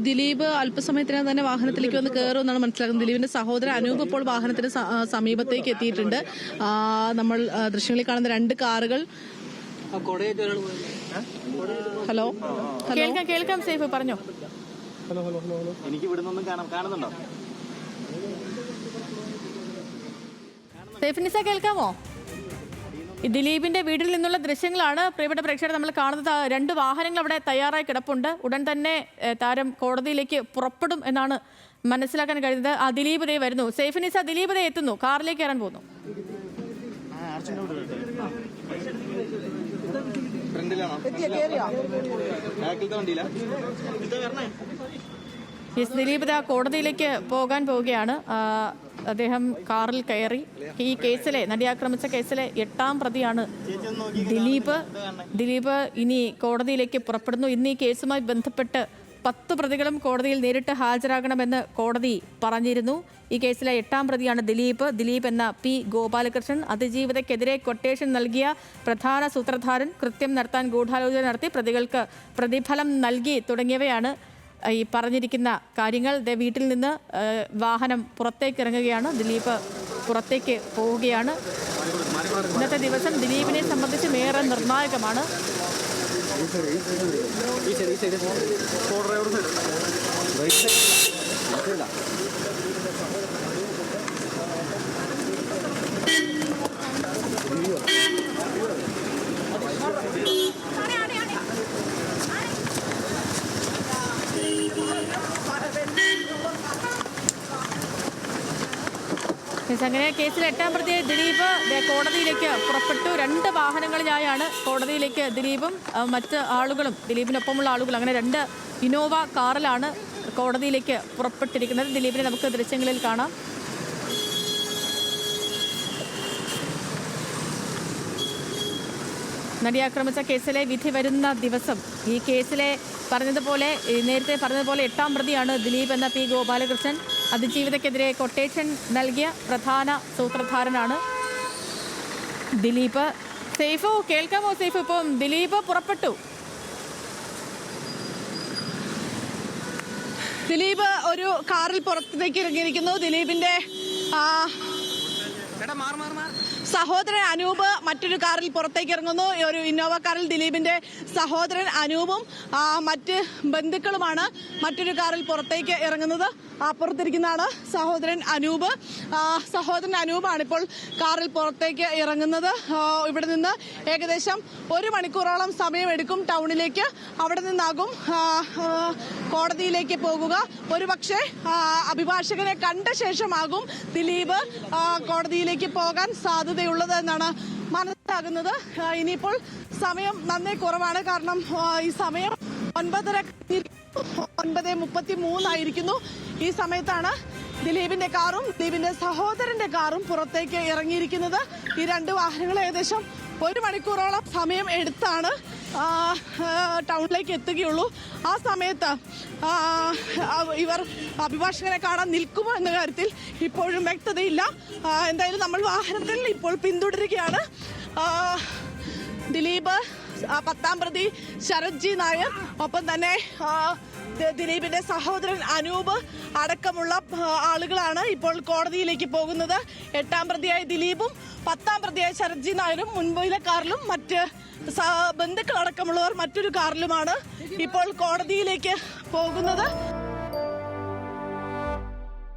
ദിലീപ് അല്പസമയത്തിനകം തന്നെ വാഹനത്തിലേക്ക് വന്ന് കയറുമെന്നാണ് മനസ്സിലാക്കുന്നത്. ദിലീപിന്റെ സഹോദരൻ അനൂപ് ഇപ്പോൾ വാഹനത്തിന് സമീപത്തേക്ക് എത്തിയിട്ടുണ്ട്. നമ്മൾ ദൃശ്യങ്ങളിൽ കാണുന്ന 2 കാറുകൾ. ഹലോ കേൾക്കാം സൈഫ് പറഞ്ഞോ. എനിക്ക് ഇവിടെ നിന്നും കാണുന്നുണ്ടോ? സൈഫിനിസ കേൾക്കാമോ? ദിലീപിന്റെ വീട്ടിൽ നിന്നുള്ള ദൃശ്യങ്ങളാണ് പ്രിയപ്പെട്ട പ്രേക്ഷകർ നമ്മൾ കാണുന്നത്. 2 വാഹനങ്ങൾ അവിടെ തയ്യാറായി കിടപ്പുണ്ട്. ഉടൻ തന്നെ താരം കോടതിയിലേക്ക് പുറപ്പെടും എന്നാണ് മനസ്സിലാക്കാൻ കഴിയുന്നത്. ആ ദിലീപ് ദേ വരുന്നു. സൈഫിനിസ, ദിലീപ് ദേ എത്തുന്നു, കാറിലേക്ക് കയറാൻ പോകുന്നു. ദിലീപ് ദാ കോടതിയിലേക്ക് പോകാൻ പോവുകയാണ്. അദ്ദേഹം കാറിൽ കയറി. ഈ കേസിലെ നടിയാക്രമിച്ച കേസിലെ 8ാം പ്രതിയാണ് ദിലീപ് ഇനി കോടതിയിലേക്ക് പുറപ്പെടുന്നു. ഇന്ന് ഈ കേസുമായി ബന്ധപ്പെട്ട് 10 പ്രതികളും കോടതിയിൽ നേരിട്ട് ഹാജരാകണമെന്ന് കോടതി പറഞ്ഞിരുന്നു. ഈ കേസിലെ 8ാം പ്രതിയാണ് ദിലീപ് എന്ന പി ഗോപാലകൃഷ്ണൻ. അതിജീവിതയ്ക്കെതിരെ കൊട്ടേഷൻ നൽകിയ പ്രധാന സൂത്രധാരൻ, കൃത്യം നടത്താൻ ഗൂഢാലോചന നടത്തി പ്രതികൾക്ക് പ്രതിഫലം നൽകി തുടങ്ങിയവയാണ് ഈ പറഞ്ഞിരിക്കുന്ന കാര്യങ്ങൾ. വീട്ടിൽ നിന്ന് വാഹനം പുറത്തേക്ക് ഇറങ്ങുകയാണ്. ദിലീപ് പുറത്തേക്ക് പോവുകയാണ്. ഇന്നത്തെ ദിവസം ദിലീപിനെ സംബന്ധിച്ച് ഏറെ നിർണായകമാണ്. അങ്ങനെ കേസിൽ 8ാം പ്രതി ദിലീപ് കോടതിയിലേക്ക് പുറപ്പെട്ടു. 2 വാഹനങ്ങളിലായാണ് കോടതിയിലേക്ക് ദിലീപും മറ്റ് ആളുകളും, ദിലീപിനൊപ്പമുള്ള ആളുകൾ, അങ്ങനെ 2 ഇന്നോവ കാറിലാണ് കോടതിയിലേക്ക് പുറപ്പെട്ടിരിക്കുന്നത്. ദിലീപിനെ നമുക്ക് ദൃശ്യങ്ങളിൽ കാണാം. നടിയാക്രമിച്ച കേസിലെ വിധി വരുന്ന ദിവസം ഈ കേസിലെ നേരത്തെ പറഞ്ഞതുപോലെ 8ാം പ്രതിയാണ് ദിലീപ് എന്ന പി ഗോപാലകൃഷ്ണൻ. അതിജീവിതയ്ക്കെതിരെ കൊട്ടേഷൻ നൽകിയ പ്രധാന സൂത്രധാരനാണ് ദിലീപ്. സൈഫു കേൾക്കാമോ? സൈഫ്, ഇപ്പം ദിലീപ് പുറപ്പെട്ടു. ദിലീപ് ഒരു കാറിൽ പുറത്തേക്ക് ഇറങ്ങിയിരിക്കുന്നു. ദിലീപിന്റെ സഹോദരൻ അനൂപ് മറ്റൊരു കാറിൽ പുറത്തേക്ക് ഇറങ്ങുന്നു. ഒരു ഇന്നോവ കാറിൽ ദിലീപിന്റെ സഹോദരൻ അനൂപും മറ്റ് ബന്ധുക്കളുമാണ് മറ്റൊരു കാറിൽ പുറത്തേക്ക് ഇറങ്ങുന്നത്. അപ്പുറത്തിരിക്കുന്നതാണ് സഹോദരൻ അനൂപാണ് ഇപ്പോൾ കാറിൽ പുറത്തേക്ക് ഇറങ്ങുന്നത്. ഇവിടെ നിന്ന് ഏകദേശം 1 മണിക്കൂറോളം സമയമെടുക്കും ടൗണിലേക്ക്. അവിടെ നിന്നാകും കോടതിയിലേക്ക് പോകുക. ഒരുപക്ഷെ അഭിഭാഷകനെ കണ്ട ശേഷമാകും ദിലീപ് കോടതിയിലേക്ക് പോകാൻ സാധ്യതയുള്ളത് എന്നാണ് മനസ്സിലാകുന്നത്. ഇനിയിപ്പോൾ സമയം നന്നേ കുറവാണ്. കാരണം ഈ സമയം 9:33 ആയിരിക്കുന്നു. ഈ സമയത്താണ് ദിലീപിന്റെ കാറും ദിലീപിന്റെ സഹോദരന്റെ കാറും പുറത്തേക്ക് ഇറങ്ങിയിരിക്കുന്നത്. ഈ 2 വാഹനങ്ങൾ ഏകദേശം 1 മണിക്കൂറോളം സമയം എടുത്താണ് ടൗണിലേക്ക് എത്തുകയുള്ളൂ. ആ സമയത്ത് ഇവർ അഭിഭാഷകനെ കാണാൻ നിൽക്കുമോ എന്ന കാര്യത്തിൽ ഇപ്പോഴും വ്യക്തതയില്ല. എന്തായാലും നമ്മൾ വാഹനത്തിൽ ഇപ്പോൾ പിന്തുടരുകയാണ്. ദിലീപ്, 10ാം പ്രതി ശരത് ജി നായർ, ഒപ്പം തന്നെ ദിലീപിന്റെ സഹോദരൻ അനൂപ് അടക്കമുള്ള ആളുകളാണ് ഇപ്പോൾ കോടതിയിലേക്ക് പോകുന്നത്. 8ാം പ്രതിയായ ദിലീപും 10ാം പ്രതിയായ ശരത് ജി നായരും മുൻപിലെ കാറിലും മറ്റ് ബന്ധുക്കളടക്കമുള്ളവർ മറ്റൊരു കാറിലുമാണ് ഇപ്പോൾ കോടതിയിലേക്ക് പോകുന്നത്.